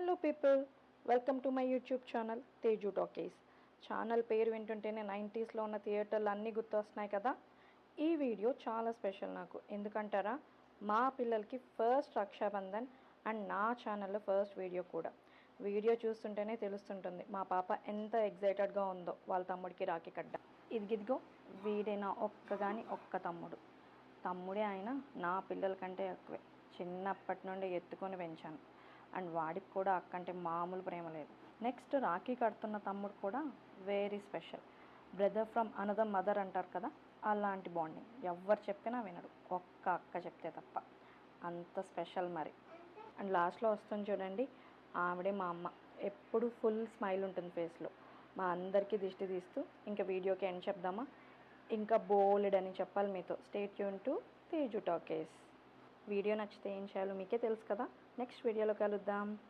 Hello people, welcome to my YouTube channel Teju talkies. Channel పేరు వింటుంటేనే 90స్లో ఉన్న థియేటర్లు అన్నీ గుర్తొస్తున్నాయి కదా. ఈ వీడియో చాలా స్పెషల్ నాకు. ఎందుకంటారా, మా పిల్లలకి ఫస్ట్ రక్షాబంధన్ అండ్ నా ఛానల్లో ఫస్ట్ వీడియో కూడా. వీడియో చూస్తుంటేనే తెలుస్తుంటుంది మా పాప ఎంత ఎగ్జైటెడ్గా ఉందో వాళ్ళ తమ్ముడికి రాఖీ కట్ట. ఇదిగో వీడే నా ఒక్క తమ్ముడే అయినా నా పిల్లల కంటే ఎక్కువే. చిన్నప్పటి నుండి ఎత్తుకొని పెంచాను. అండ్ వాడికి కూడా అక్కంటే మామూలు ప్రేమ లేదు. నెక్స్ట్ రాఖీ కడుతున్న తమ్ముడు కూడా very special. Brother from another mother అంటారు కదా, అలాంటి బాండింగ్. ఎవరు చెప్పినా వినడు, ఒక్క అక్క చెప్తే తప్ప. అంత స్పెషల్ మరి. అండ్ లాస్ట్లో వస్తుంది చూడండి, ఆవిడే మా అమ్మ. ఎప్పుడు ఫుల్ స్మైల్ ఉంటుంది ఫేస్లో. మా అందరికీ దిష్టి తీస్తూ. ఇంకా వీడియోకి ఎండ్ చెప్దామా? ఇంకా బోల్డ్ అని చెప్పాలి మీతో. Stay tune to Teju talkies. Video నచ్చితే ఏం చేయాలో మీకే తెలుసు కదా. నెక్స్ట్ వీడియోలో కలుద్దాం.